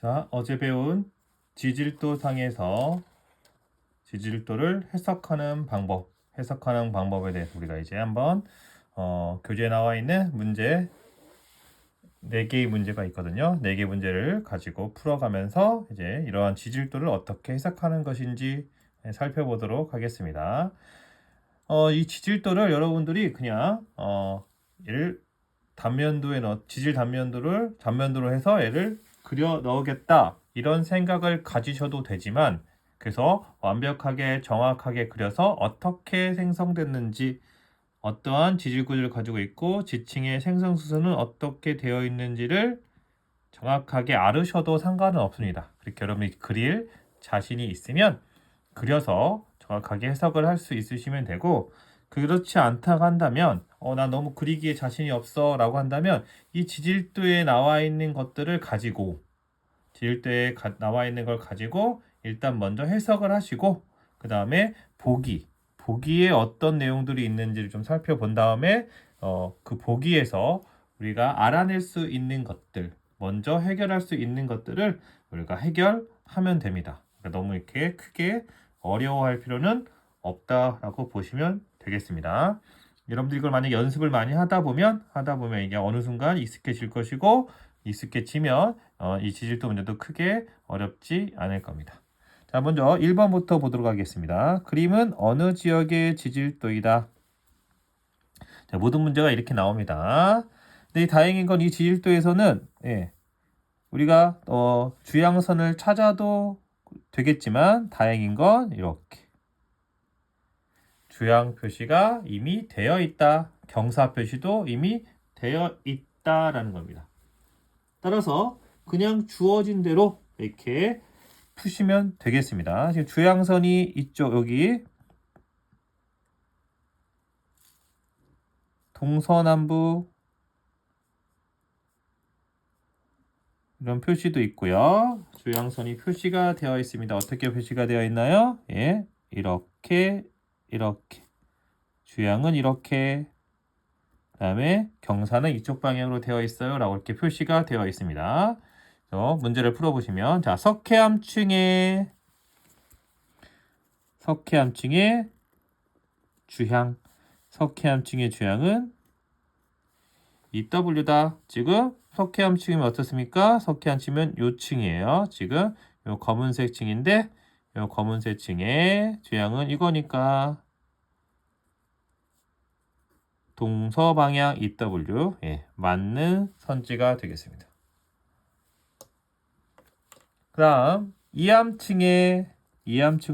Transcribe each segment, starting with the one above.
자, 어제 배운 지질도상에서 지질도를 해석하는 방법에 대해서 우리가 이제 한번 교재에 나와 있는 문제 4개의 문제가 있거든요. 4개 문제를 가지고 풀어가면서 이제 이러한 지질도를 어떻게 해석하는 것인지 살펴보도록 하겠습니다. 이 지질도를 여러분들이 그냥 얘를 지질 단면도로 해서 얘를 그려 넣겠다 이런 생각을 가지셔도 되지만, 그래서 완벽하게 정확하게 그려서 어떻게 생성됐는지, 어떠한 지질 구조를 가지고 있고 지층의 생성 수순은 어떻게 되어 있는지를 정확하게 알으셔도 상관은 없습니다. 그렇게 여러분이 그릴 자신이 있으면 그려서 정확하게 해석을 할 수 있으시면 되고, 그렇지 않다고 한다면 나 너무 그리기에 자신이 없어 라고 한다면 이 지질도에 나와 있는 것들을 가지고 나와 있는 걸 가지고 일단 먼저 해석을 하시고, 그 다음에 보기에 어떤 내용들이 있는지를 좀 살펴본 다음에 그 보기에서 우리가 알아낼 수 있는 것들, 먼저 해결할 수 있는 것들을 우리가 해결하면 됩니다. 그러니까 너무 이렇게 크게 어려워할 필요는 없다라고 보시면 되겠습니다. 여러분들 이걸 만약 연습을 많이 하다 보면 이게 어느 순간 익숙해질 것이고, 익숙해지면 이 지질도 문제도 크게 어렵지 않을 겁니다. 자, 먼저 1번부터 보도록 하겠습니다. 그림은 어느 지역의 지질도이다. 자, 모든 문제가 이렇게 나옵니다. 근데 다행인 건 이 지질도에서는 우리가 주양선을 찾아도 되겠지만, 다행인 건 이렇게 주양 표시가 이미 되어 있다. 경사 표시도 이미 되어 있다라는 겁니다. 따라서 그냥 주어진 대로 이렇게 푸시면 되겠습니다. 지금 주양선이 이쪽 여기 동서남북 이런 표시도 있고요. 주양선이 표시가 되어 있습니다. 어떻게 표시가 되어 있나요? 이렇게 주양은 이렇게, 그다음에 경사는 이쪽 방향으로 되어 있어요 라고 이렇게 표시가 되어 있습니다. 그래서 문제를 풀어보시면, 자, 석회암층의 주양은 EW다. 지금 석회암층이면 어떻습니까? 석회암층이면 요 층이에요. 지금 요 검은색 층인데 요 검은색 층의 주양은 이거니까 동서방향 EW, 맞는 선지가 되겠습니다. 그 다음 이암층은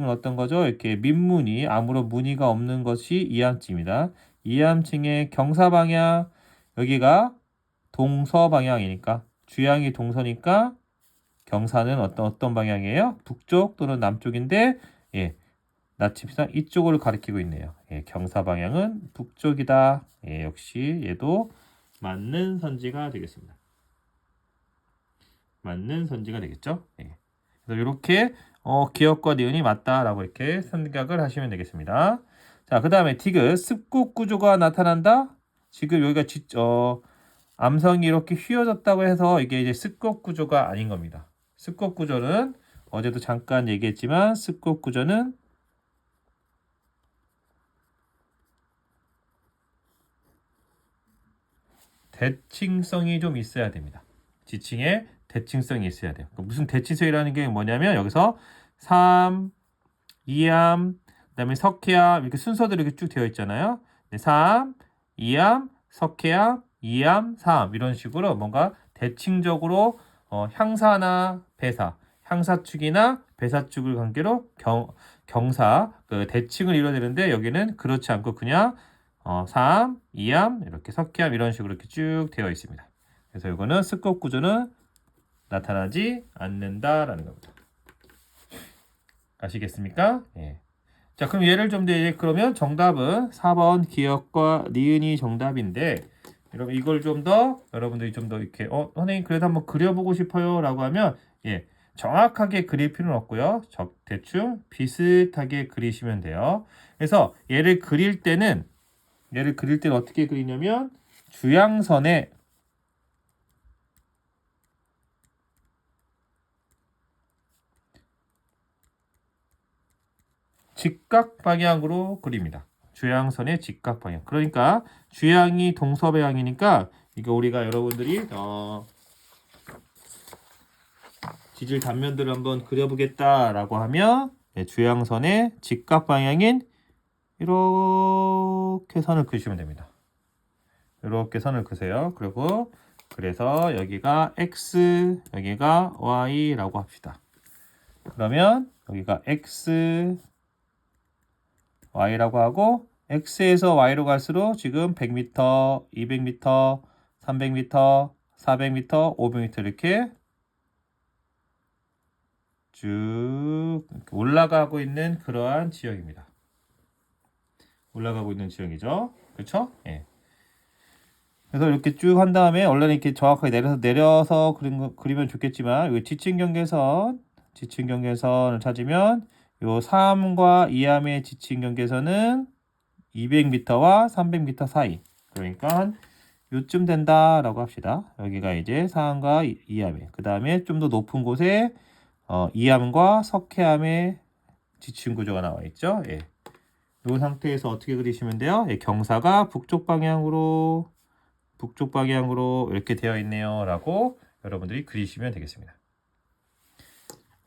어떤 거죠? 이렇게 민무늬, 아무런 무늬가 없는 것이 이암층입니다. 이암층의 경사방향, 여기가 동서방향이니까, 주양이 동서니까 경사는 어떤 방향이에요? 북쪽 또는 남쪽인데, 나침상 이쪽을 가리키고 있네요. 경사 방향은 북쪽이다. 역시 얘도 맞는 선지가 되겠습니다. 맞는 선지가 되겠죠? 그래서 이렇게 기역과 니은이 맞다라고 이렇게 생각을 하시면 되겠습니다. 자, 그 다음에 디귿 습곡 구조가 나타난다. 지금 여기가 암성이 이렇게 휘어졌다고 해서 이게 이제 습곡 구조가 아닌 겁니다. 습곡 구조는 어제도 잠깐 얘기했지만, 습곡 구조는 대칭성이 좀 있어야 됩니다. 지층에 대칭성이 있어야 돼요. 무슨 대칭성이라는 게 뭐냐면, 여기서 3, 2암, 그다음에 석회암 이렇게 순서대로 이렇게 쭉 되어 있잖아요. 3, 2암, 석회암, 2암, 3 이런 식으로 뭔가 대칭적으로 향사나 배사, 향사축이나 배사축을 관계로 경사, 그 대칭을 이루어내는데, 여기는 그렇지 않고 그냥 3, 2암, 이렇게 석회암 이런 식으로 이렇게 쭉 되어 있습니다. 그래서 이거는 습곡 구조는 나타나지 않는다라는 겁니다. 아시겠습니까? 자, 그럼 얘를 좀 더 그러면 정답은 4번 기역과 니은이 정답인데, 여러분 이걸 좀 더 여러분들이 좀 더 이렇게 선생님 그래도 한번 그려보고 싶어요 라고 하면, 정확하게 그릴 필요는 없고요. 대충 비슷하게 그리시면 돼요. 그래서 얘를 그릴 때는 어떻게 그리냐면, 주양선에 직각 방향으로 그립니다. 주향선의 직각 방향. 그러니까 주향이 동서방향이니까 이거 우리가 여러분들이 지질 단면들을 한번 그려보겠다라고 하면 주향선의 직각 방향인 이렇게 선을 그리시면 됩니다. 이렇게 선을 그세요. 그리고 그래서 여기가 x, 여기가 y라고 합시다. 그러면 여기가 x, y라고 하고 x에서 y로 갈수록 지금 100m, 200m, 300m, 400m, 500m 이렇게 쭉 올라가고 있는 그러한 지역입니다. 올라가고 있는 지역이죠. 그렇죠? 예. 그래서 이렇게 쭉 한 다음에 원래는 이렇게 정확하게 내려서 그리면 좋겠지만 이 지층 경계선을 찾으면 요 3과 2암의 지층 경계선은 200m와 300m 사이. 그러니까 한 요쯤 된다라고 합시다. 여기가 이제 상암과 이암의. 그 다음에 좀 더 높은 곳에 이암과 석회암의 지층 구조가 나와 있죠. 예. 이 상태에서 어떻게 그리시면 돼요? 예, 경사가 북쪽 방향으로 이렇게 되어 있네요. 라고 여러분들이 그리시면 되겠습니다.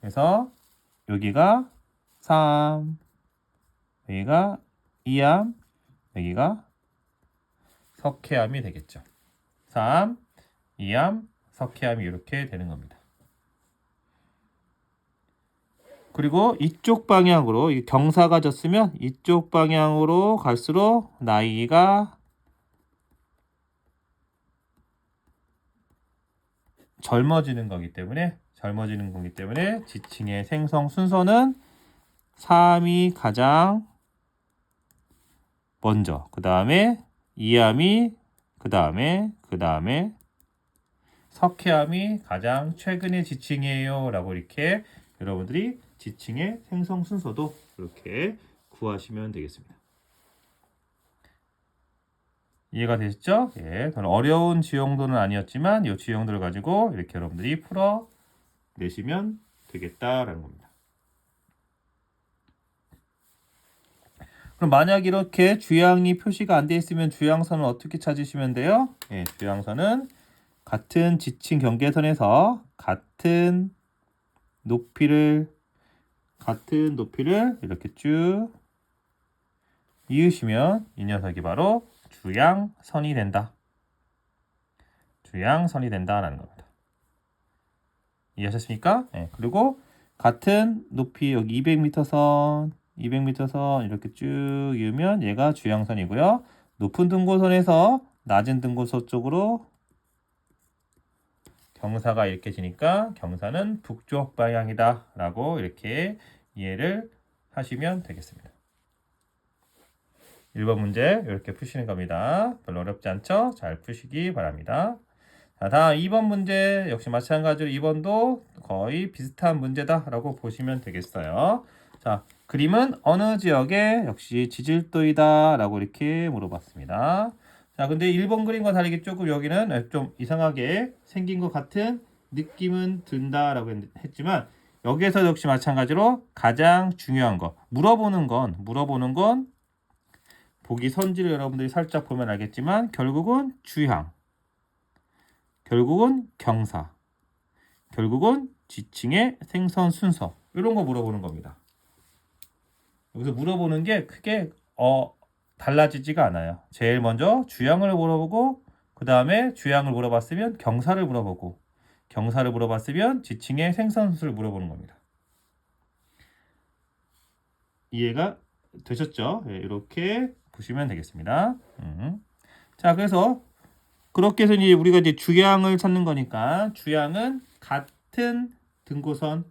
그래서 여기가 3, 여기가 2암, 여기가 석회암이 되겠죠. 3, 2암, 석회암이 이렇게 되는 겁니다. 그리고 이쪽 방향으로 경사가 졌으면 이쪽 방향으로 갈수록 나이가 젊어지는 거기 때문에 지층의 생성 순서는 3이 가장 먼저, 그 다음에 2암이 그 다음에 석회암이 가장 최근의 지층이에요 라고 이렇게 여러분들이 지층의 생성 순서도 이렇게 구하시면 되겠습니다. 이해가 되셨죠? 예, 별로 어려운 지형도는 아니었지만 이 지형도를 가지고 이렇게 여러분들이 풀어내시면 되겠다라는 겁니다. 그럼 만약 이렇게 주향이 표시가 안 돼 있으면 주향선을 어떻게 찾으시면 돼요? 예, 주향선은 같은 지층 경계선에서 같은 높이를 이렇게 쭉 이으시면 이 녀석이 바로 주향선이 된다라는 겁니다. 이해하셨습니까? 네. 그리고 같은 높이 여기 200m 선 이렇게 쭉 이으면 얘가 주향선이고요. 높은 등고선에서 낮은 등고선 쪽으로 경사가 이렇게 지니까 경사는 북쪽 방향이다 라고 이렇게 이해를 하시면 되겠습니다. 1번 문제 이렇게 푸시는 겁니다. 별로 어렵지 않죠? 잘 푸시기 바랍니다. 자, 다음 2번 문제 역시 마찬가지로 2번도 거의 비슷한 문제다 라고 보시면 되겠어요. 자, 그림은 어느 지역에 역시 지질도이다 라고 이렇게 물어봤습니다. 자, 근데 1번 그림과 다르게 조금 여기는 좀 이상하게 생긴 것 같은 느낌은 든다라고 했지만 여기에서 역시 마찬가지로 가장 중요한 거 물어보는 건 보기 선지를 여러분들이 살짝 보면 알겠지만 결국은 주향, 결국은 경사, 결국은 지층의 생선 순서 이런 거 물어보는 겁니다. 여기서 물어보는 게 크게 달라지지가 않아요. 제일 먼저 주향을 물어보고 그 다음에 주향을 물어봤으면 경사를 물어보고 경사를 물어봤으면 지층의 생선 순서를 물어보는 겁니다. 이해가 되셨죠? 네, 이렇게 보시면 되겠습니다. 자, 그래서 그렇게 해서 이제 우리가 이제 주향을 찾는 거니까 주향은 같은 등고선을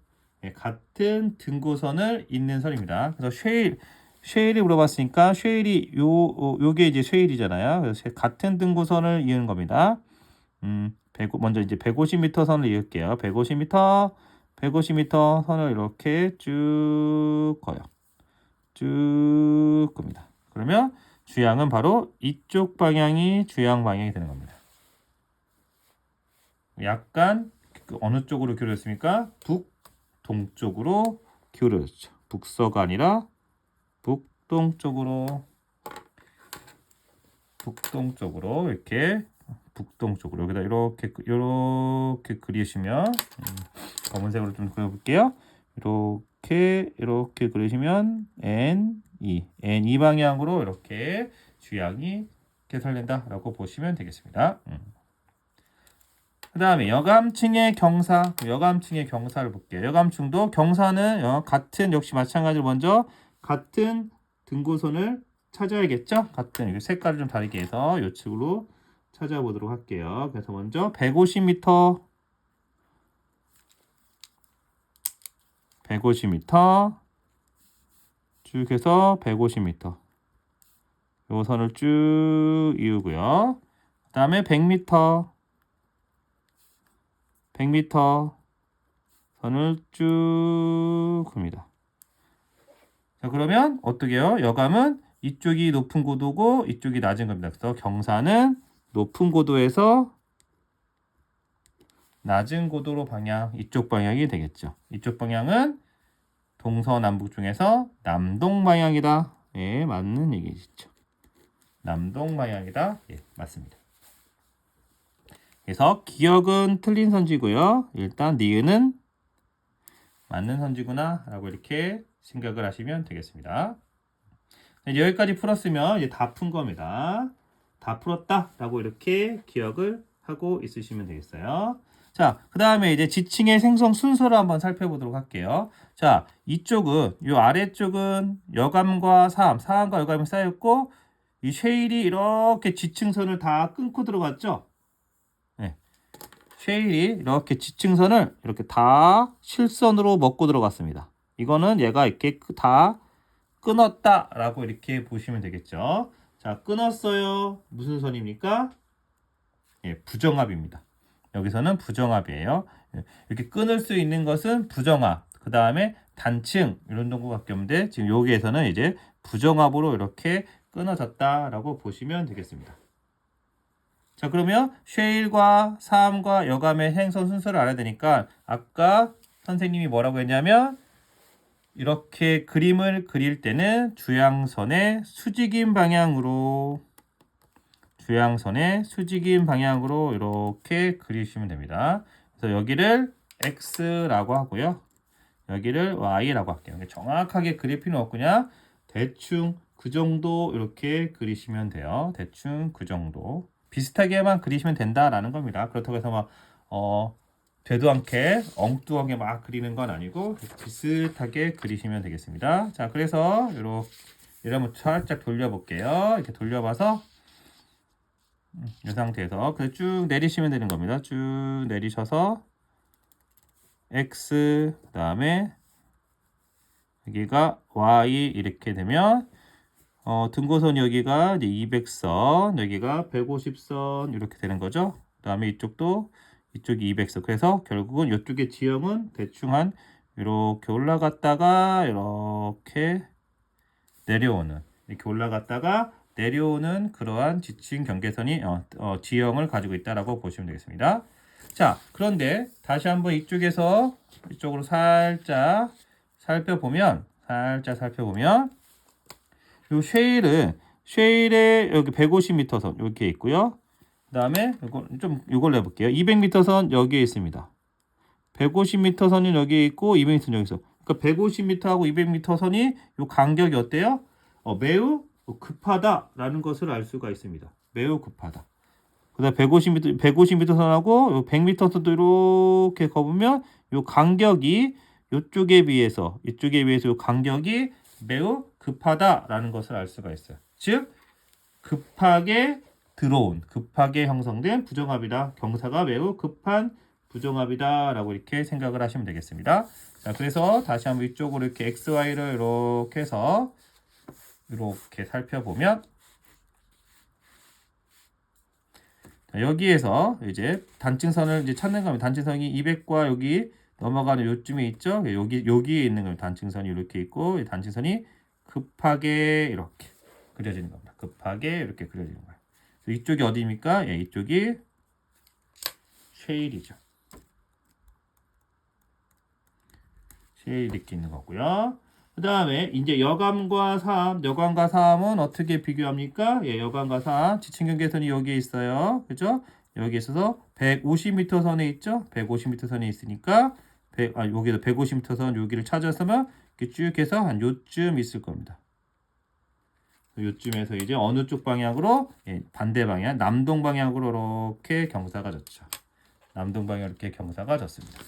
잇는 선입니다. 그래서 쉐일이 물어봤으니까 쉐일이 요게 이제 쉐일이잖아요. 그래서 같은 등고선을 이은 겁니다. 먼저 이제 150m 선을 이을게요. 150m 선을 이렇게 쭉 거요. 쭉 겁니다. 그러면 주향은 바로 이쪽 방향이 주향 방향이 되는 겁니다. 약간 어느 쪽으로 기울였습니까? 북동쪽으로 기울어졌죠. 북서가 아니라 북동쪽으로 이렇게 북동쪽으로 여기다 이렇게 그리시면 검은색으로 좀 그려볼게요. 이렇게 그리시면 N2 방향으로 이렇게 주양이 개설된다라고 보시면 되겠습니다. 그 다음에 여감층의 경사를 볼게요. 여감층도 경사는 같은 역시 마찬가지로 먼저 같은 등고선을 찾아야겠죠. 같은 색깔을 좀 다르게 해서 이쪽으로 찾아보도록 할게요. 그래서 먼저 150m 쭉 해서 150m 요 선을 쭉 이으고요. 그 다음에 100m 선을 쭉 긋습니다. 자, 그러면 어떻게 해요? 여감은 이쪽이 높은 고도고 이쪽이 낮은 겁니다. 그래서 경사는 높은 고도에서 낮은 고도로 이쪽 방향이 되겠죠. 이쪽 방향은 동서남북 중에서 남동 방향이다. 예, 맞는 얘기죠. 남동 방향이다. 예, 맞습니다. 그래서 기역은 틀린 선지고요. 일단 니은은 맞는 선지구나 라고 이렇게 생각을 하시면 되겠습니다. 이제 여기까지 풀었으면 이제 다 푼 겁니다. 다 풀었다 라고 이렇게 기억을 하고 있으시면 되겠어요. 자, 그 다음에 이제 지층의 생성 순서를 한번 살펴보도록 할게요. 자, 이쪽은, 요 아래쪽은 여감과 사암과 여감이 쌓였고, 이 쉐일이 이렇게 지층선을 다 끊고 들어갔죠? 네. 쉐일이 이렇게 지층선을 이렇게 다 실선으로 먹고 들어갔습니다. 이거는 얘가 이렇게 다 끊었다라고 이렇게 보시면 되겠죠. 자, 끊었어요. 무슨 선입니까? 예, 부정합입니다. 여기서는 부정합이에요. 이렇게 끊을 수 있는 것은 부정합, 그 다음에 단층 이런 정도밖에 없는데 지금 여기에서는 이제 부정합으로 이렇게 끊어졌다라고 보시면 되겠습니다. 자, 그러면 쉐일과 사암과 여감의 행선 순서를 알아야 되니까 아까 선생님이 뭐라고 했냐면 이렇게 그림을 그릴 때는 주양선의 수직인 방향으로 이렇게 그리시면 됩니다. 그래서 여기를 X라고 하고요. 여기를 Y라고 할게요. 정확하게 그릴 필요는 없고요. 대충 그 정도 이렇게 그리시면 돼요. 대충 그 정도. 비슷하게만 그리시면 된다라는 겁니다. 그렇다고 해서 막 되도 않게 엉뚱하게 막 그리는 건 아니고 비슷하게 그리시면 되겠습니다. 자, 그래서 이렇게 한번 살짝 돌려볼게요. 이렇게 돌려봐서 이 상태에서 쭉 내리시면 되는 겁니다. 쭉 내리셔서 X 그 다음에 여기가 Y 이렇게 되면 등고선 여기가 이제 200선, 여기가 150선 이렇게 되는 거죠. 그 다음에 이쪽이 200선. 그래서 결국은 이쪽의 지형은 대충 한 이렇게 올라갔다가 이렇게 내려오는, 이렇게 올라갔다가 내려오는 그러한 지층 경계선이 지형을 가지고 있다라고 보시면 되겠습니다. 자, 그런데 다시 한번 이쪽으로 살짝 살펴보면 요 쉐일에 여기 150m 선 이렇게 있고요. 그다음에 이걸 내볼게요. 200m 선 여기에 있습니다. 150m 선이 여기 있고 200m 선 여기서. 그러니까 150m하고 200m 선이 요 간격이 어때요? 매우 급하다라는 것을 알 수가 있습니다. 매우 급하다. 그다음 150m 선하고 100m 선도 이렇게 거보면 요 간격이 이쪽에 비해서 요 간격이 매우 급하다라는 것을 알 수가 있어요. 즉 급하게 형성된 부정합이다. 경사가 매우 급한 부정합이다라고 이렇게 생각을 하시면 되겠습니다. 자, 그래서 다시 한번 이쪽으로 이렇게 XY를 이렇게 해서 이렇게 살펴보면 여기에서 이제 단층선을 이제 찾는 겁니다. 단층선이 200과 여기 넘어가는 요쯤에 있죠. 여기에 있는 겁니다. 단층선이 이렇게 있고 단층선이 급하게 이렇게 그려지는 겁니다. 급하게 이렇게 그려지는 거예요. 이쪽이 어디입니까? 예, 이쪽이 쉐일이죠. 쉐일 이렇게 있는 거고요. 그 다음에 이제 여감과 사암, 여감과 사암은 어떻게 비교합니까? 예, 여감과 사암, 지층 경계선이 여기에 있어요. 그죠? 여기 있어서 150m 선에 있죠? 150m 선에 있으니까 여기도 150m 선 여기를 찾아서면 이렇게 쭉 해서 한 요쯤 있을 겁니다. 요쯤에서 이제 어느 쪽 방향으로? 예, 반대 방향, 남동 방향으로 이렇게 경사가 졌죠. 남동 방향으로 이렇게 경사가 졌습니다.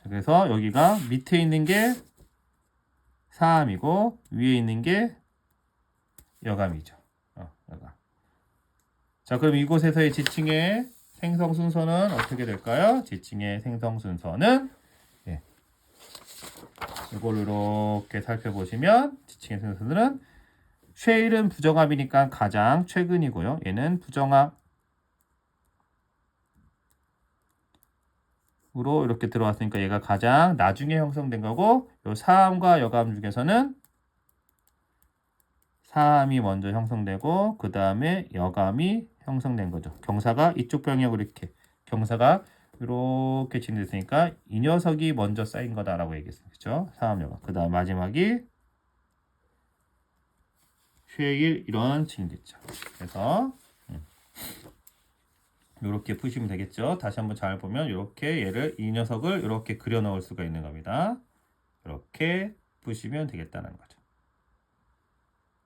그래서 여기가 밑에 있는 게 사암이고 위에 있는 게 여감이죠. 여감. 자, 그럼 이곳에서의 지층의 생성 순서는 어떻게 될까요? 지층의 생성 순서는 예, 이걸 이렇게 살펴보시면 지층의 생성 순서는 쉐일은 부정합이니까 가장 최근이고요. 얘는 부정합. 으로 이렇게 들어왔으니까 얘가 가장 나중에 형성된 거고, 요 사암과 여감 중에서는 사암이 먼저 형성되고 그 다음에 여감이 형성된 거죠. 경사가 이쪽 방향으로 이렇게 경사가 이렇게 진행됐으니까 이 녀석이 먼저 쌓인 거다라고 얘기했어요. 그렇죠? 사암 여감. 그 다음 마지막이 쉐일 이런 진행됐죠. 그래서 이렇게 푸시면 되겠죠. 다시 한번 잘 보면 이렇게 얘를 이 녀석을 이렇게 그려 넣을 수가 있는 겁니다. 이렇게 푸시면 되겠다는 거죠.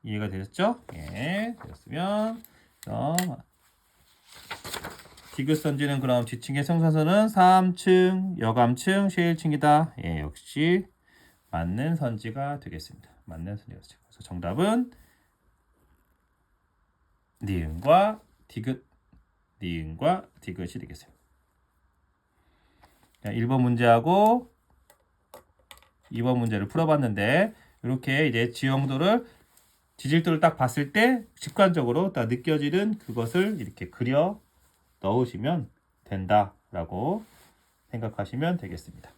이해가 되셨죠? 예, 되었으면 디귿선지는 그럼 지층의 성선선은 3층, 여감층, 쉐일층이다. 예, 역시 맞는 선지가 되겠습니다. 맞는 선지가 되죠. 그래서 정답은 니은과 디귿, 니은과 디귿이 되겠습니다. 1번 문제하고 2번 문제를 풀어봤는데 이렇게 이제 지질도를 딱 봤을 때 직관적으로 딱 느껴지는 그것을 이렇게 그려 넣으시면 된다라고 생각하시면 되겠습니다.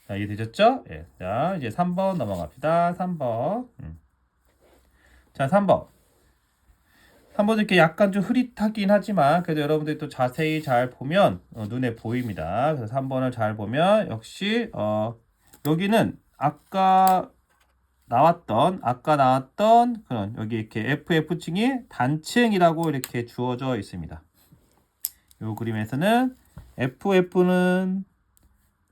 자, 이해되셨죠? 예. 자, 이제 3번 넘어갑니다. 3번. 자, 3번. 3번 이렇게 약간 좀 흐릿하긴 하지만 그래도 여러분들이 또 자세히 잘 보면 눈에 보입니다. 그래서 3번을 잘 보면 역시 여기는 아까 나왔던 그런 여기 이렇게 FF층이 단층이라고 이렇게 주어져 있습니다. 이 그림에서는 FF는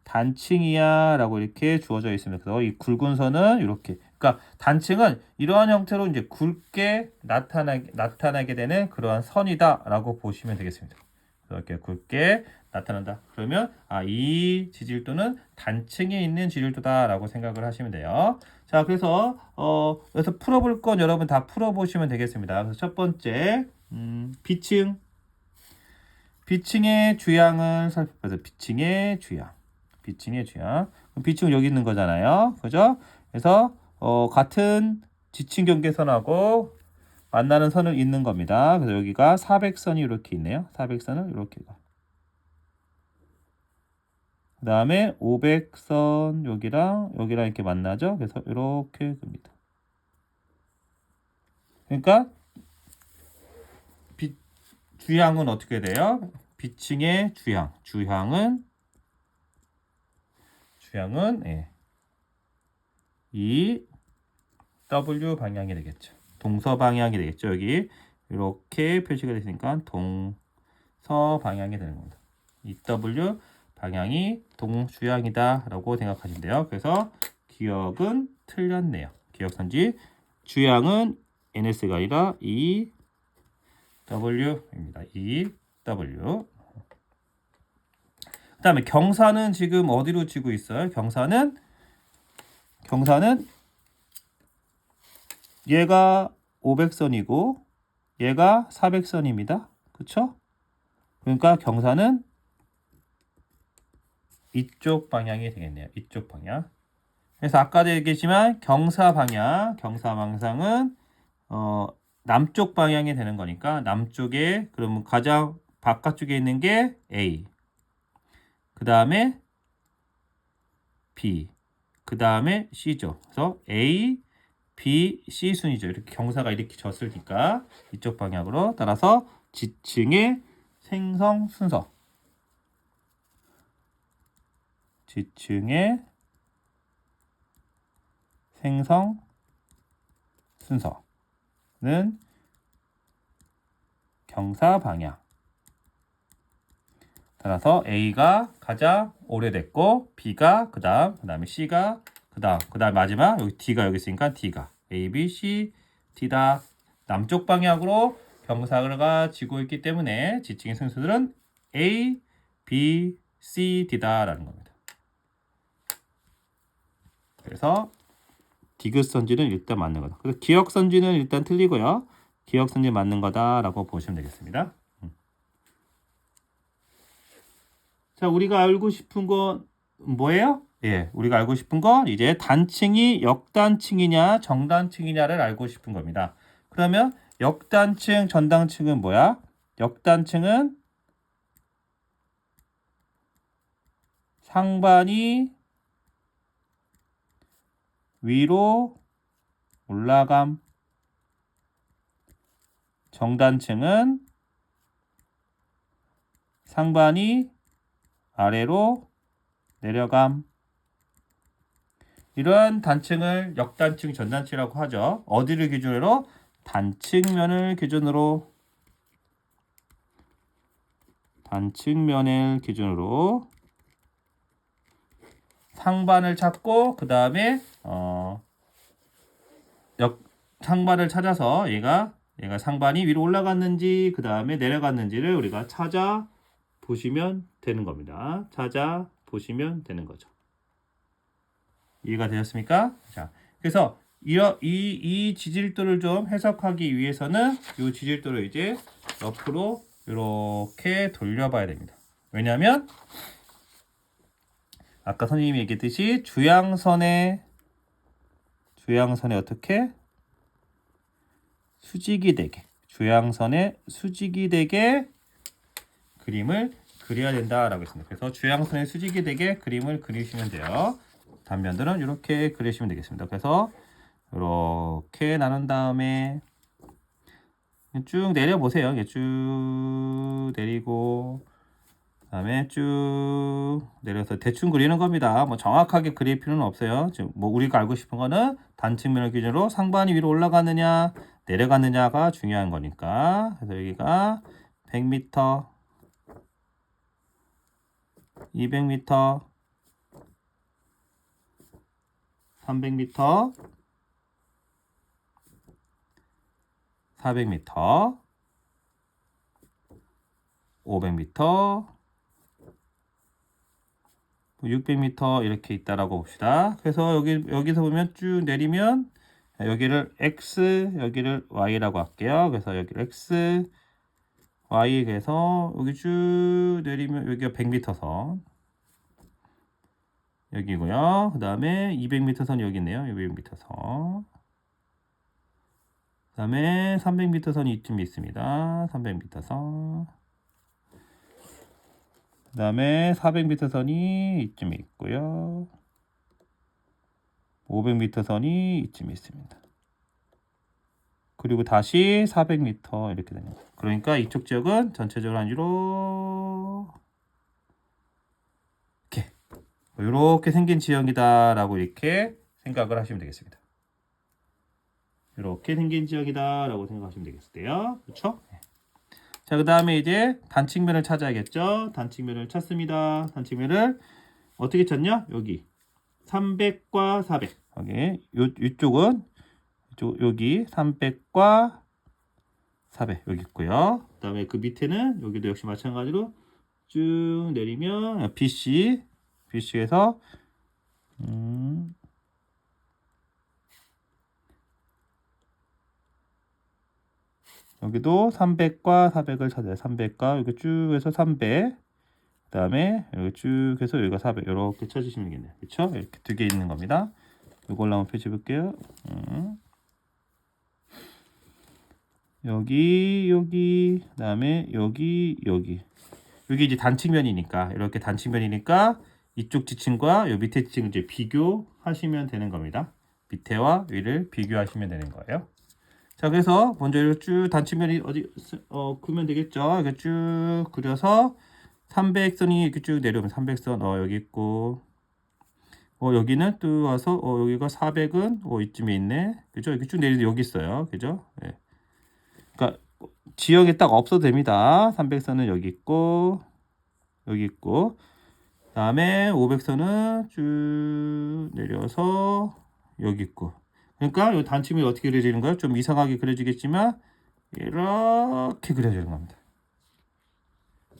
단층이야 라고 이렇게 주어져 있습니다. 그래서 이 굵은 선은 이렇게, 그러니까 단층은 이러한 형태로 이제 굵게 나타나게 되는 그러한 선이다 라고 보시면 되겠습니다. 이렇게 굵게 나타난다. 그러면 이 지질도는 단층에 있는 지질도다 라고 생각을 하시면 돼요. 자, 그래서 여기서 풀어볼 건 여러분 다 풀어보시면 되겠습니다. 그래서 첫 번째 비층의 주양을 살펴봐서 비층의 주양. 그럼 비층은 여기 있는 거잖아요. 그죠? 그래서 같은 지층 경계선하고 만나는 선을 잇는 겁니다. 그래서 여기가 400선이 이렇게 있네요. 400선을 이렇게 가. 그 다음에 500선 여기랑 이렇게 만나죠. 그래서 이렇게 깁니다. 그러니까 주향은 어떻게 돼요? 비층의 주향은 예, 이 W 방향이 되겠죠. 동서 방향이 되겠죠. 여기 이렇게 표시가 됐으니까 동서 방향이 되는 겁니다. 이 W 방향이 동주향이다라고 생각하시면 돼요. 그래서 기억은 틀렸네요. 기억선지 주향은 NS가 아니라 EW입니다. EW. 그 다음에 경사는 지금 어디로 지고 있어요? 경사는 얘가 500선이고 얘가 400선입니다. 그쵸? 그러니까 경사는 이쪽 방향이 되겠네요. 이쪽 방향. 그래서 아까도 얘기했지만 경사 방향은 남쪽 방향이 되는 거니까 남쪽에 그러면 가장 바깥쪽에 있는 게 A. 그 다음에 B. 그 다음에 C죠. 그래서 A, B, C 순이죠. 이렇게 경사가 이렇게 졌으니까 이쪽 방향으로 따라서 지층의 생성 순서. 지층의 생성 순서는 경사 방향. 따라서 A가 가장 오래됐고 B가 그다음에 C가 그다음 마지막 여기 D가 여기 있으니까 D가 A, B, C, D다. 남쪽 방향으로 경사가 지고 있기 때문에 지층의 순서들은 A, B, C, D다라는 겁니다. 그래서 디귿선지는 일단 맞는 거다. 그래서 기역선지는 일단 틀리고요. 기역선지 맞는 거다라고 보시면 되겠습니다. 자, 우리가 알고 싶은 건 뭐예요? 예, 우리가 알고 싶은 건 이제 단층이 역단층이냐 정단층이냐를 알고 싶은 겁니다. 그러면 역단층, 전단층은 뭐야? 역단층은 상반이 위로 올라감. 정단층은 상반이 아래로 내려감. 이러한 단층을 역단층, 전단층이라고 하죠. 어디를 기준으로? 단층면을 기준으로. 단층면을 기준으로 상반을 찾고 그 다음에 상반을 찾아서 얘가 상반이 위로 올라갔는지 그 다음에 내려갔는지를 우리가 찾아 보시면 되는 겁니다. 찾아 보시면 되는 거죠. 이해가 되셨습니까? 자, 그래서 이 지질도를 좀 해석하기 위해서는 이 지질도를 이제 옆으로 이렇게 돌려봐야 됩니다. 왜냐하면 아까 선생님이 얘기했듯이 주양선에 어떻게 수직이 되게 주양선에 수직이 되게 그림을 그려야 된다라고 했습니다. 그래서 주양선에 수직이 되게 그림을 그리시면 돼요. 단면들은 이렇게 그리시면 되겠습니다. 그래서 이렇게 나눈 다음에 쭉 내려보세요. 쭉 내리고 그다음에 쭉 내려서 대충 그리는 겁니다. 뭐 정확하게 그릴 필요는 없어요. 지금 뭐 우리가 알고 싶은 거는 단측면을 기준으로 상반이 위로 올라가느냐 내려가느냐가 중요한 거니까. 그래서 여기가 100m, 200m, 300m, 400m, 500m, 600m 이렇게 있다라고 봅시다. 그래서 여기서 보면 쭉 내리면 여기를 X, 여기를 Y라고 할게요. 그래서 여기를 X, Y 그래서 여기 쭉 내리면 여기가 100m 선 여기고요. 그 다음에 200m 선 여기 있네요. 200m 선. 그 다음에 300m 선이 이쯤에 있습니다. 300m 선. 그 다음에 400m 선이 이쯤에 있고요. 500m 선이 이쯤에 있습니다. 그리고 다시 400m 이렇게 됩니다. 그러니까 이쪽 지역은 전체적으로 한 이렇게 생긴 지역이다라고 이렇게 생각을 하시면 되겠습니다. 이렇게 생긴 지역이다라고 생각하시면 되겠어요. 그렇죠? 자, 그 다음에 이제 단측면을 찾아야겠죠. 단측면을 찾습니다. 단측면을 어떻게 찾냐? 여기 300과 400. 여기 이쪽은 여기 300과 400 여기 있고요. 그 다음에 그 밑에는 여기도 역시 마찬가지로 쭉 내리면 BC에서 여기도 300과 400을 찾아요. 300과 여기 쭉 해서 300. 그 다음에 여기 쭉 해서 여기가 400. 이렇게 찾으시면 되겠네요. 그렇죠? 이렇게 두 개 있는 겁니다. 이걸로 한번 펼쳐 볼게요. 여기, 그 다음에 여기 이제 단측면이니까 이렇게 단측면이니까 이쪽 지층과 요 밑에 지층을 이제 비교하시면 되는 겁니다. 밑에와 위를 비교하시면 되는 거예요. 자, 그래서 먼저 이렇게 쭉 단측면이 그리면 되겠죠. 이렇게 쭉 그려서 300선이 이렇게 쭉 내려오면 300선 여기 있고 여기는 또 와서 여기가 400은 이쯤에 있네. 그죠? 이렇게 쭉 내리도 여기 있어요. 그죠? 예. 그러니까 지역에 딱 없어도 됩니다. 300선은 여기 있고 여기 있고 그다음에 500선은 쭉 내려서 여기 있고. 그러니까 이 단층면이 어떻게 그려지는 거예요? 좀 이상하게 그려지겠지만 이렇게 그려지는 겁니다.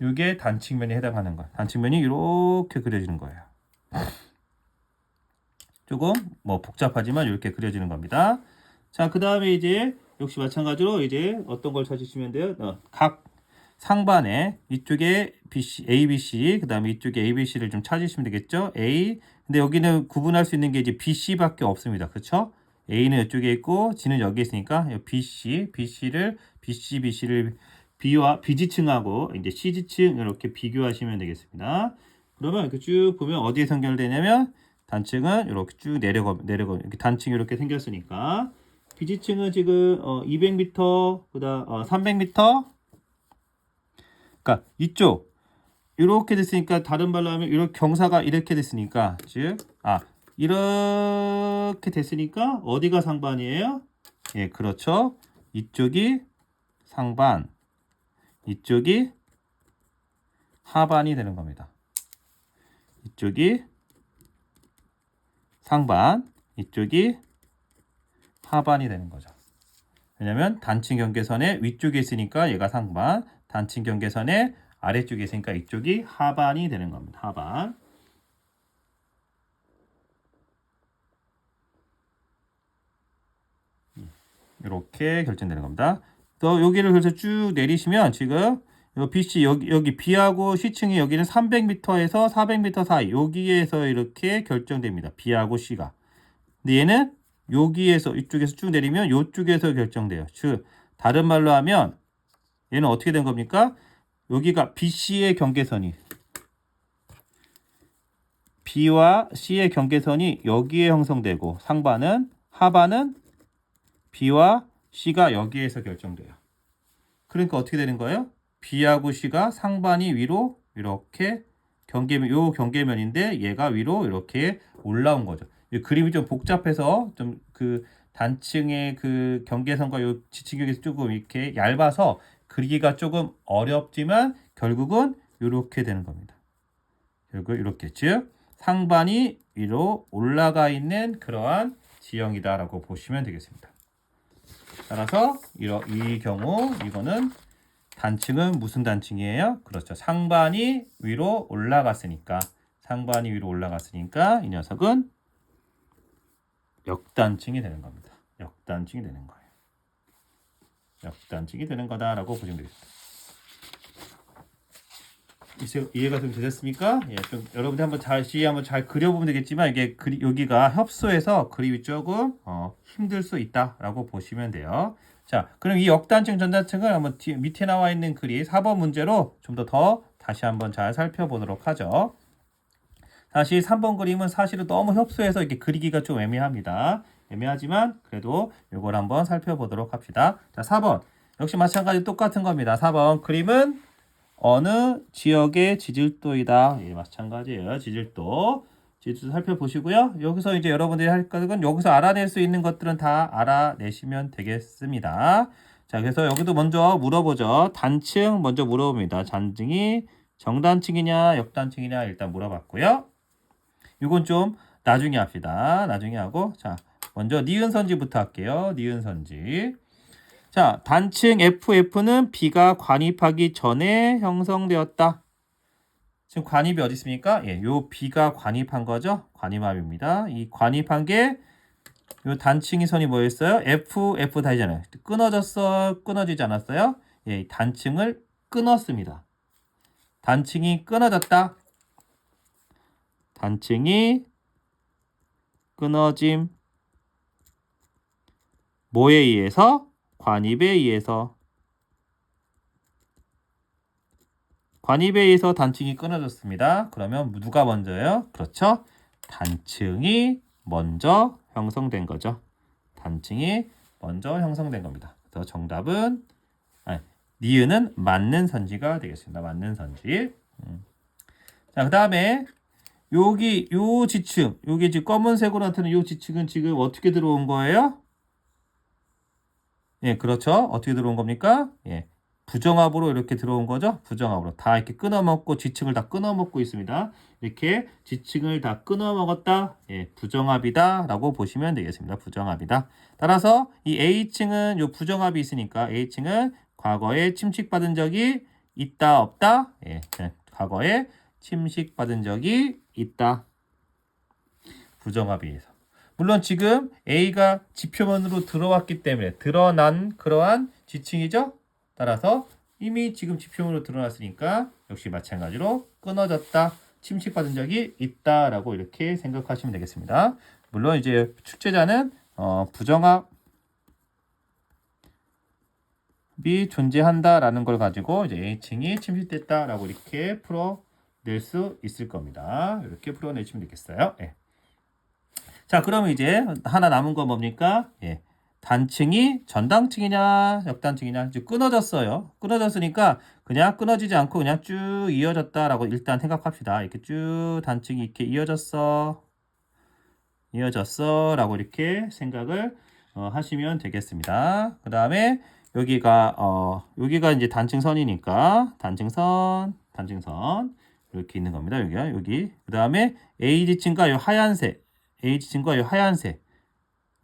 이게 단층면에 해당하는 거예요. 단층면이 이렇게 그려지는 거예요. 조금 복잡하지만 이렇게 그려지는 겁니다. 자, 그 다음에 이제 역시 마찬가지로 이제 어떤 걸 찾으시면 돼요? 각 상반에 이쪽에 BC, ABC, 그 다음에 이쪽에 ABC를 좀 찾으시면 되겠죠? A. 근데 여기는 구분할 수 있는 게 이제 BC밖에 없습니다. 그렇죠? A는 이쪽에 있고 G는 여기 있으니까 BC를 B와 B지층하고 이제 C지층 이렇게 비교하시면 되겠습니다. 그러면 이렇게 쭉 보면 어디에 연결되냐면 단층은 이렇게 쭉 내려가 이렇게 단층이 이렇게 생겼으니까 B지층은 지금 200m, 그다음 300m. 그러니까 이쪽 이렇게 됐으니까 다른 말로 하면 이렇게 경사가 이렇게 됐으니까 이렇게 됐으니까 어디가 상반이에요? 예, 그렇죠. 이쪽이 상반, 이쪽이 하반이 되는 겁니다. 이쪽이 상반, 이쪽이 하반이 되는 거죠. 왜냐면 단층 경계선의 위쪽에 있으니까 얘가 상반, 단층 경계선의 아래쪽에 있으니까 이쪽이 하반이 되는 겁니다. 하반. 이렇게 결정되는 겁니다. 또 여기를 그래서 쭉 내리시면 지금 BC 여기 B하고 C층이 여기는 300m에서 400m 사이 여기에서 이렇게 결정됩니다. B하고 C가. 근데 얘는 여기에서 이쪽에서 쭉 내리면 이쪽에서 결정돼요. 즉 다른 말로 하면 얘는 어떻게 된 겁니까? 여기가 BC의 경계선이 B와 C의 경계선이 여기에 형성되고 상반은 하반은 B와 C가 여기에서 결정돼요. 그러니까 어떻게 되는 거예요? B하고 C가 상반이 위로 이렇게 요 경계면인데 얘가 위로 이렇게 올라온 거죠. 이 그림이 좀 복잡해서 좀 그 단층의 그 경계선과 요 지층경계선 조금 이렇게 얇아서 그리기가 조금 어렵지만 결국은 이렇게 되는 겁니다. 결국 이렇게 즉 상반이 위로 올라가 있는 그러한 지형이다라고 보시면 되겠습니다. 따라서 이 경우 이거는 단층은 무슨 단층이에요? 그렇죠. 상반이 위로 올라갔으니까 이 녀석은 역단층이 되는 겁니다. 역단층이 되는 거예요. 역단층이 되는 거다라고 보시면 되겠습니다. 이해가 좀 되셨습니까? 예, 좀 여러분들 한번 잘 그려보면 되겠지만 이게 여기가 협소해서 그림이 조금 힘들 수 있다라고 보시면 돼요. 자, 그럼 이 역단층, 전단층을 한번 밑에 나와 있는 글이 4번 문제로 좀 더 다시 한번 잘 살펴보도록 하죠. 사실 3번 그림은 사실은 너무 협소해서 이렇게 그리기가 좀 애매합니다. 애매하지만 그래도 이걸 한번 살펴보도록 합시다. 자, 4번 역시 마찬가지 똑같은 겁니다. 4번 그림은 어느 지역의 지질도이다. 예, 마찬가지예요. 지질도 살펴보시고요. 여기서 이제 여러분들이 할 것은 여기서 알아낼 수 있는 것들은 다 알아내시면 되겠습니다. 자, 그래서 여기도 먼저 물어보죠. 단층 먼저 물어봅니다. 단층이 정단층이냐 역단층이냐 일단 물어봤고요. 이건 좀 나중에 합시다. 나중에 하고 자, 먼저 니은선지부터 할게요. 니은선지. 자, 단층 FF는 B가 관입하기 전에 형성되었다. 지금 관입이 어디 있습니까? 예, 요 B가 관입한 거죠. 관입합입니다. 이 관입한 게 요 단층이 선이 뭐였어요? F 다이잖아요. 끊어지지 않았어요? 예, 단층을 끊었습니다. 단층이 끊어졌다. 단층이 끊어짐. 뭐에 의해서? 관입에 의해서. 관입에 의해서 단층이 끊어졌습니다. 그러면 누가 먼저예요? 그렇죠. 단층이 먼저 형성된 거죠. 단층이 먼저 형성된 겁니다. 그래서 정답은 니은은 맞는 선지가 되겠습니다. 맞는 선지. 자, 그 다음에 여기 요 지층, 여기 지금 검은색으로 나타나는 요 지층은 지금 어떻게 들어온 거예요? 예, 그렇죠. 어떻게 들어온 겁니까? 예. 부정합으로 이렇게 들어온 거죠. 부정합으로 다 이렇게 끊어먹고 지층을 다 끊어먹고 있습니다. 이렇게 지층을 다 끊어먹었다. 예, 부정합이다라고 보시면 되겠습니다. 부정합이다. 따라서 이 A층은 요 부정합이 있으니까 A층은 과거에 침식받은 적이 있다 없다. 예, 과거에 침식받은 적이 있다. 부정합이에서. 물론 지금 A가 지표면으로 들어왔기 때문에 드러난 그러한 지층이죠. 따라서 이미 지금 지표면으로 드러났으니까 역시 마찬가지로 끊어졌다, 침식받은 적이 있다라고 이렇게 생각하시면 되겠습니다. 물론 이제 출제자는 부정합이 존재한다라는 걸 가지고 이제 A층이 침식됐다라고 이렇게 풀어낼 수 있을 겁니다. 이렇게 풀어내시면 되겠어요. 예. 자, 그러면 이제 하나 남은 건 뭡니까? 예. 단층이 전단층이냐, 역단층이냐, 이제 끊어졌어요. 끊어졌으니까 그냥 끊어지지 않고 그냥 쭉 이어졌다라고 일단 생각합시다. 이렇게 쭉 단층이 이렇게 이어졌어. 라고 이렇게 생각을 하시면 되겠습니다. 그 다음에 여기가 이제 단층선이니까 단층선 이렇게 있는 겁니다. 여기. 그 다음에 A지층과 요 하얀색 H층과 이 하얀색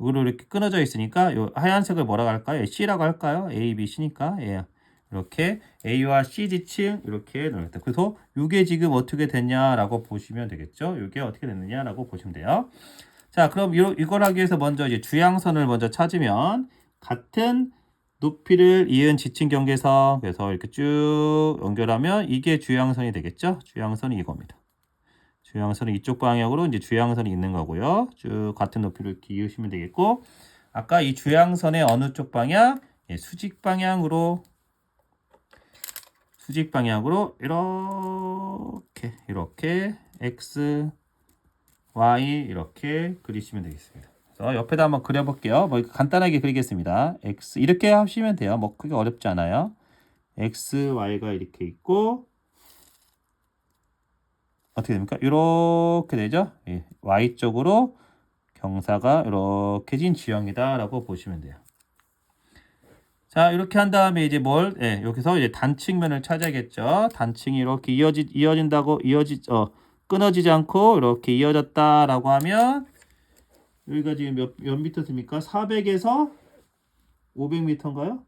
으로 이렇게 끊어져 있으니까 이 하얀색을 뭐라고 할까요? C라고 할까요? A, B, C니까 예. 이렇게 A와 C 지층 이렇게 넣었다. 그래서 이게 지금 어떻게 됐냐라고 보시면 되겠죠? 이게 어떻게 됐느냐라고 보시면 돼요. 자, 그럼 이걸 하기 위해서 먼저 이제 주양선을 먼저 찾으면 같은 높이를 이은 지층 경계선 그래서 이렇게 쭉 연결하면 이게 주양선이 되겠죠? 주양선이 이겁니다. 주양선은 이쪽 방향으로 이제 주양선이 있는 거고요. 쭉 같은 높이로 이렇게 이으시면 되겠고, 아까 이 주양선의 어느 쪽 방향? 예, 수직 방향으로 이렇게 x, y 이렇게 그리시면 되겠습니다. 그래서 옆에다 한번 그려볼게요. 뭐 간단하게 그리겠습니다. x 이렇게 하시면 돼요. 뭐 크게 어렵지 않아요. x, y가 이렇게 있고. 어떻게 됩니까? 이렇게 되죠? 예, Y쪽으로 경사가 이렇게 진 지형이다라고 보시면 돼요. 자, 이렇게 한 다음에 이제 여기서 이제 단층면을 찾아야겠죠. 단층이 이렇게 끊어지지 않고 이렇게 이어졌다라고 하면 여기가 지금 몇 미터 됩니까? 400에서 500m인가요?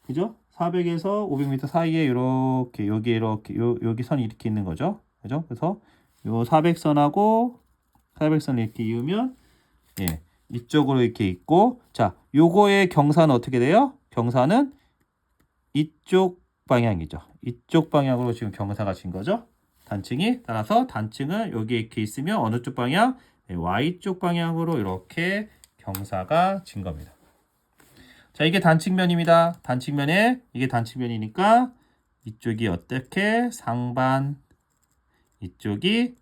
그죠? 400에서 500m 사이에 여기 선이 이렇게 있는 거죠. 그죠? 그래서 요 400선하고 400선 이렇게 이으면 예, 이쪽으로 이렇게 있고 자, 요거의 경사는 어떻게 돼요? 경사는 이쪽 방향이죠. 이쪽 방향으로 지금 경사가 진 거죠. 단층이 따라서 단층은 여기 이렇게 있으면 어느 쪽 방향? 예, Y쪽 방향으로 이렇게 경사가 진 겁니다. 자, 이게 단측면입니다. 이게 단측면이니까 이쪽이 어떻게 상반, 이쪽이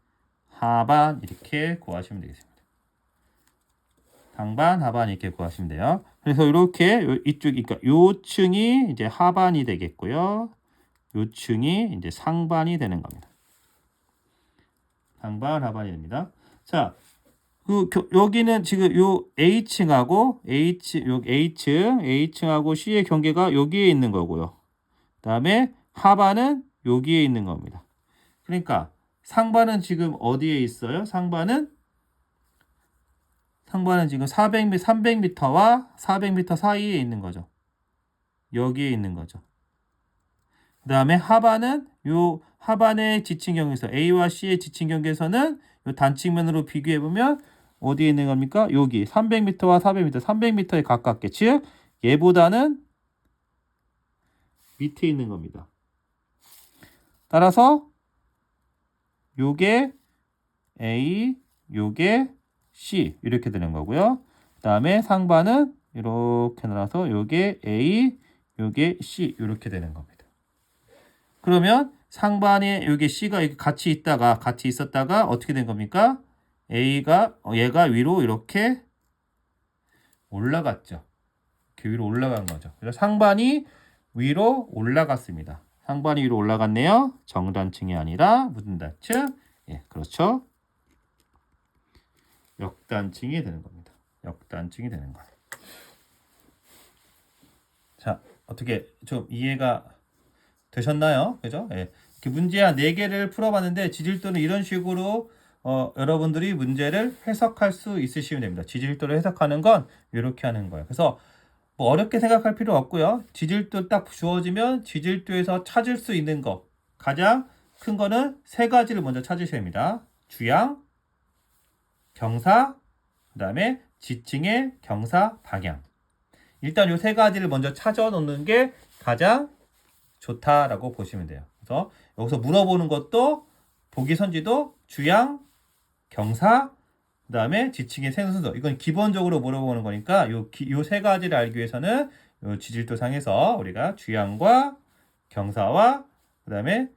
하반 이렇게 구하시면 되겠습니다. 상반, 하반 이렇게 구하시면 돼요. 그래서 이렇게 그러니까 요 층이 이제 하반이 되겠고요. 요 층이 이제 상반이 되는 겁니다. 상반, 하반이 됩니다. 자, 여기는 지금 요 A층하고 A층하고 C의 경계가 여기에 있는 거고요. 그다음에 하반은 여기에 있는 겁니다. 그러니까 상반은 지금 어디에 있어요? 상반은 지금 300m와 400m 사이에 있는 거죠. 여기에 있는 거죠. 그다음에 하반은 하반의 지층 경계에서 A와 C의 지층 경계에서는 요 단측면으로 비교해 보면 어디에 있는 겁니까? 여기 300m와 400m, 300m에 가깝게 즉 얘보다는 밑에 있는 겁니다. 따라서 요게 A, 요게 C 이렇게 되는 거고요. 그다음에 상반은 이렇게 나눠서 요게 A, 요게 C 이렇게 되는 겁니다. 그러면 상반에 여기 C가 같이 있었다가 어떻게 된 겁니까? 얘가 위로 이렇게 올라갔죠. 이렇게 위로 올라간 거죠. 그래서 상반이 위로 올라갔습니다. 상반이 위로 올라갔네요. 정단층이 아니라 무슨 단층? 예, 그렇죠. 역단층이 되는 겁니다. 역단층이 되는 거예요. 자, 어떻게 좀 이해가 되셨나요? 그죠? 예. 이렇게 문제 한 4개를 풀어봤는데 지질도는 이런 식으로 여러분들이 문제를 해석할 수 있으시면 됩니다. 지질도를 해석하는 건 이렇게 하는 거예요. 그래서 뭐 어렵게 생각할 필요 없고요. 지질도 딱 주어지면 지질도에서 찾을 수 있는 거 가장 큰 거는 3가지를 먼저 찾으셔야 됩니다. 주양, 경사, 그 다음에 지층의 경사 방향. 일단 이 3가지를 먼저 찾아 놓는 게 가장 좋다라고 보시면 돼요. 그래서 여기서 물어보는 것도 보기 선지도 주양, 경사, 그 다음에 지층의 생성도. 이건 기본적으로 물어보는 거니까 요 3가지를 알기 위해서는 요 지질도 상에서 우리가 주양과 경사와 그 다음에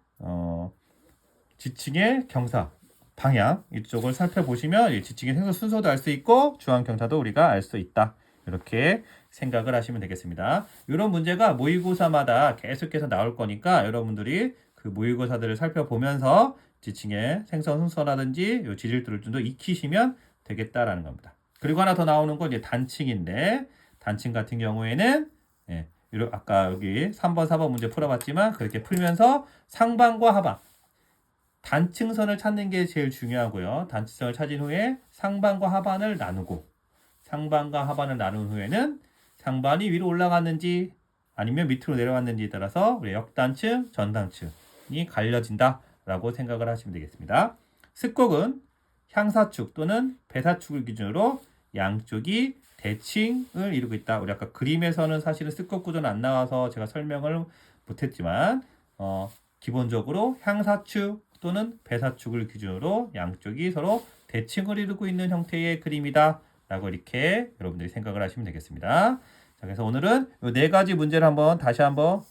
지층의 경사 방향 이쪽을 살펴보시면 이 지층의 생성 순서도 알 수 있고 주양 경사도 우리가 알 수 있다. 이렇게 생각을 하시면 되겠습니다. 이런 문제가 모의고사마다 계속해서 나올 거니까 여러분들이 그 모의고사들을 살펴보면서 지층의 생성 순서라든지 요 지질도를 좀 더 익히시면 되겠다라는 겁니다. 그리고 하나 더 나오는 건 이제 단층인데 단층 같은 경우에는 예, 아까 여기 3번, 4번 문제 풀어봤지만 그렇게 풀면서 상반과 하반 단층선을 찾는 게 제일 중요하고요. 단층선을 찾은 후에 상반과 하반을 나누고 상반과 하반을 나눈 후에는 상반이 위로 올라갔는지 아니면 밑으로 내려왔는지에 따라서 우리 역단층, 전단층이 갈려진다라고 생각을 하시면 되겠습니다. 습곡은 향사축 또는 배사축을 기준으로 양쪽이 대칭을 이루고 있다. 우리 아까 그림에서는 사실은 습곡 구조는 안 나와서 제가 설명을 못했지만 기본적으로 향사축 또는 배사축을 기준으로 양쪽이 서로 대칭을 이루고 있는 형태의 그림이다. 라고 이렇게 여러분들이 생각을 하시면 되겠습니다. 자, 그래서 오늘은 이 4가지 문제를 다시 한번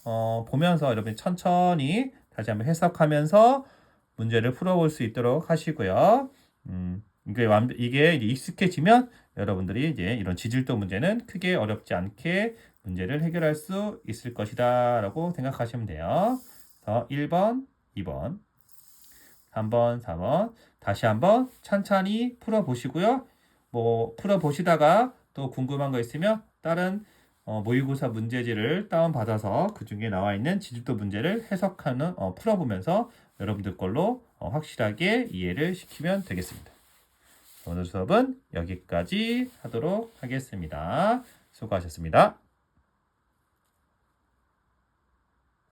보면서 여러분이 천천히 다시 한번 해석하면서 문제를 풀어볼 수 있도록 하시고요. 이게 이제 익숙해지면 여러분들이 이제 이런 지질도 문제는 크게 어렵지 않게 문제를 해결할 수 있을 것이다 라고 생각하시면 돼요. 그래서 1번, 2번, 3번, 4번 다시 한번 천천히 풀어보시고요. 뭐 풀어보시다가 또 궁금한 거 있으면 다른 모의고사 문제지를 다운받아서 그 중에 나와 있는 지질도 문제를 해석하는 풀어보면서 여러분들 걸로 확실하게 이해를 시키면 되겠습니다. 오늘 수업은 여기까지 하도록 하겠습니다. 수고하셨습니다.